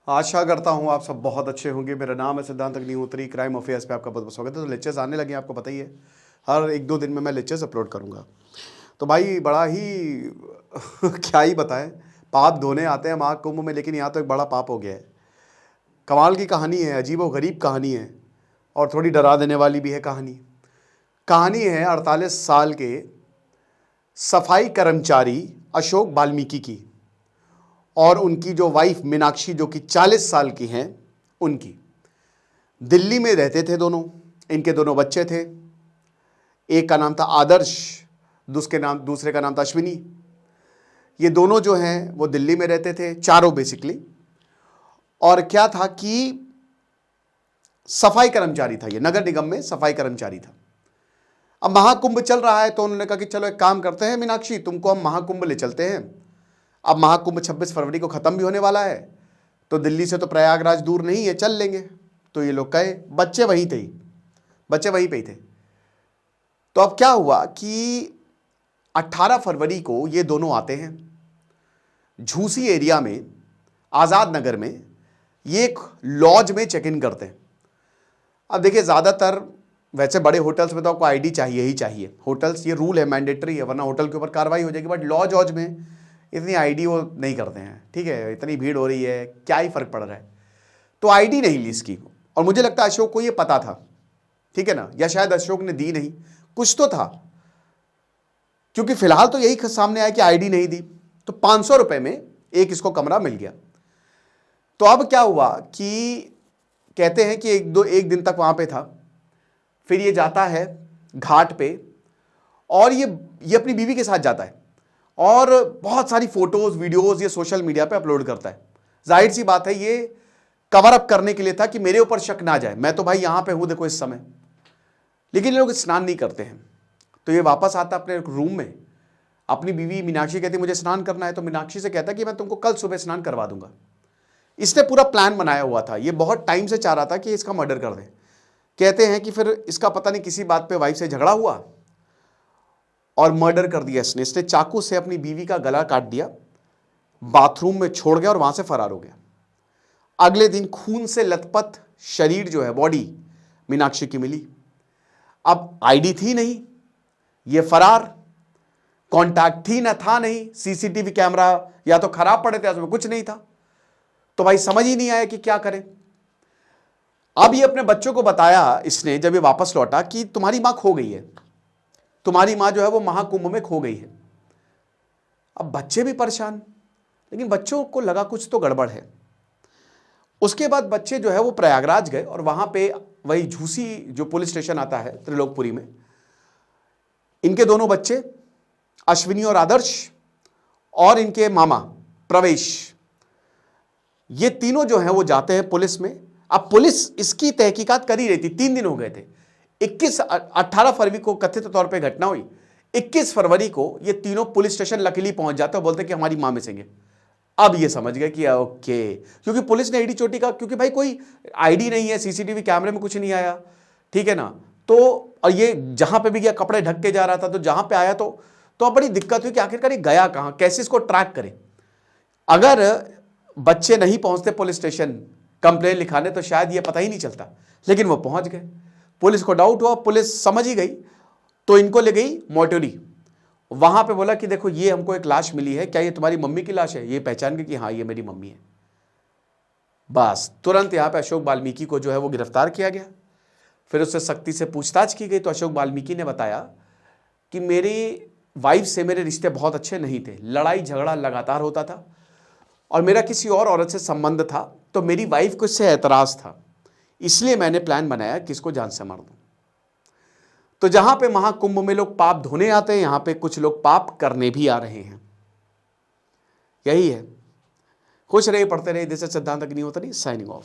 आशा करता हूँ आप सब बहुत अच्छे होंगे। मेरा नाम है सिद्धांत अग्निहोत्री, क्राइम अफेयर्स पे आपका बहुत बहुत स्वागत है। तो लेक्चर्स आने लगे हैं, आपको पता ही है, हर एक दो दिन में मैं लेक्चर्स अपलोड करूँगा। तो भाई बड़ा ही क्या ही बताएं, पाप धोने आते हैं महाकुंभ में, लेकिन यहाँ तो एक बड़ा पाप हो गया है। कमाल की कहानी है, अजीब व गरीब कहानी है, और थोड़ी डरा देने वाली भी है कहानी। कहानी है 48 साल के सफाई कर्मचारी अशोक वाल्मीकि की, और उनकी जो वाइफ मीनाक्षी जो कि 40 साल की हैं उनकी। दिल्ली में रहते थे दोनों, इनके दोनों बच्चे थे। एक का नाम था आदर्श, दूसरे का नाम था अश्विनी। ये दोनों जो हैं वो दिल्ली में रहते थे, चारों बेसिकली। और क्या था कि सफाई कर्मचारी था, ये नगर निगम में सफाई कर्मचारी था। अब महाकुंभ चल रहा है तो उन्होंने कहा कि चलो एक काम करते हैं मीनाक्षी, तुमको हम महाकुंभ ले चलते हैं। अब महाकुंभ 26 फरवरी को ख़त्म भी होने वाला है, तो दिल्ली से तो प्रयागराज दूर नहीं है, चल लेंगे। तो ये लोग कहे, बच्चे वहीं पे ही थे। तो अब क्या हुआ कि 18 फरवरी को ये दोनों आते हैं झूसी एरिया में, आज़ाद नगर में। ये एक लॉज में चेक इन करते हैं। अब देखिए, ज़्यादातर वैसे बड़े होटल्स में तो आपको आईडी चाहिए ही चाहिए, होटल्स ये रूल है, मैंडेटरी है, वरना होटल के ऊपर कार्रवाई हो जाएगी। बट लॉज वॉज में इतनी आईडी वो नहीं करते हैं, ठीक है, इतनी भीड़ हो रही है, क्या ही फर्क पड़ रहा है। तो आईडी नहीं ली इसकी, और मुझे लगता है अशोक को ये पता था, ठीक है ना, या शायद अशोक ने दी नहीं, कुछ तो था, क्योंकि फिलहाल तो यही सामने आया कि आईडी नहीं दी। तो 500 रुपए में एक इसको कमरा मिल गया। तो अब क्या हुआ कि कहते हैं कि एक दिन तक वहां पे था। फिर ये जाता है घाट पे, और ये अपनी बीवी के साथ जाता है, और बहुत सारी फोटोज वीडियोस ये सोशल मीडिया पे अपलोड करता है। जाहिर सी बात है, ये कवर अप करने के लिए था कि मेरे ऊपर शक ना जाए, मैं तो भाई यहां पे हूं देखो इस समय। लेकिन ये लोग स्नान नहीं करते हैं। तो ये वापस आता अपने रूम में, अपनी बीवी मीनाक्षी कहती मुझे स्नान करना है, तो मीनाक्षी से कहता कि मैं तुमको कल सुबह स्नान करवा दूंगा। इसने पूरा प्लान बनाया हुआ था, ये बहुत टाइम से चाह रहा था कि इसका मर्डर कर दे। कहते हैं कि फिर इसका पता नहीं किसी बात पे वाइफ से झगड़ा हुआ और मर्डर कर दिया इसने चाकू से अपनी बीवी का गला काट दिया, बाथरूम में छोड़ गया और वहां से फरार हो गया। अगले दिन खून से लथपथ शरीर जो है, बॉडी मीनाक्षी की मिली। अब आईडी थी नहीं, ये फरार, कांटेक्ट थी ना, था नहीं, सीसीटीवी कैमरा या तो खराब पड़े थे, उसमें कुछ नहीं था। तो भाई समझ ही नहीं आया कि क्या करें। अब ये अपने बच्चों को बताया इसने, जब ये वापस लौटा, कि तुम्हारी मां खो गई है, तुम्हारी मां जो है वो महाकुंभ में खो गई है। अब बच्चे भी परेशान, लेकिन बच्चों को लगा कुछ तो गड़बड़ है। उसके बाद बच्चे जो है वो प्रयागराज गए, और वहां पे वही झूसी जो पुलिस स्टेशन आता है त्रिलोकपुरी में, इनके दोनों बच्चे अश्विनी और आदर्श और इनके मामा प्रवेश, ये तीनों जो हैं वो जाते हैं पुलिस में। अब पुलिस इसकी तहकीकात कर ही रही थी, 3 दिन हो गए थे। 18 फरवरी को कथित तौर पे घटना हुई, 21 फरवरी को ये तीनों पुलिस स्टेशन लकीली पहुंच जाते हैं, बोलते कि हमारी मां मिसिंग है। अब ये समझ गए कि ओके, क्योंकि पुलिस ने एडी चोटी का, क्योंकि भाई कोई आईडी नहीं है, सीसीटीवी कैमरे में कुछ नहीं आया, ठीक है ना। तो और ये जहां पे भी गया कपड़े ढक के जा रहा था, तो जहां पे आया तो अब बड़ी दिक्कत हुई कि आखिरकार ये गया कहां, कैसे इसको ट्रैक करें। अगर बच्चे नहीं पहुंचते पुलिस स्टेशन कंप्लेन लिखाने तो शायद ये पता ही नहीं चलता, लेकिन वो पहुंच गए। पुलिस को डाउट हुआ, पुलिस समझ ही गई, तो इनको ले गई मोर्चरी। वहां पे बोला कि देखो ये हमको एक लाश मिली है, क्या ये तुम्हारी मम्मी की लाश है? ये पहचान गई कि हाँ ये मेरी मम्मी है। बस तुरंत यहां पे अशोक वाल्मीकि को जो है वो गिरफ्तार किया गया। फिर उससे सख्ती से पूछताछ की गई, तो अशोक वाल्मीकि ने बताया कि मेरी वाइफ से मेरे रिश्ते बहुत अच्छे नहीं थे, लड़ाई झगड़ा लगातार होता था, और मेरा किसी और औरत से संबंध था, तो मेरी वाइफ को इससे एतराज था, इसलिए मैंने प्लान बनाया कि इसको जान से मार दूं। तो जहां पे महाकुंभ में लोग पाप धोने आते हैं, यहां पे कुछ लोग पाप करने भी आ रहे हैं। यही है। खुश रहिए, पढ़ते रहिए। दिस इज सिद्धांत अग्निहोत्री, साइनिंग ऑफ।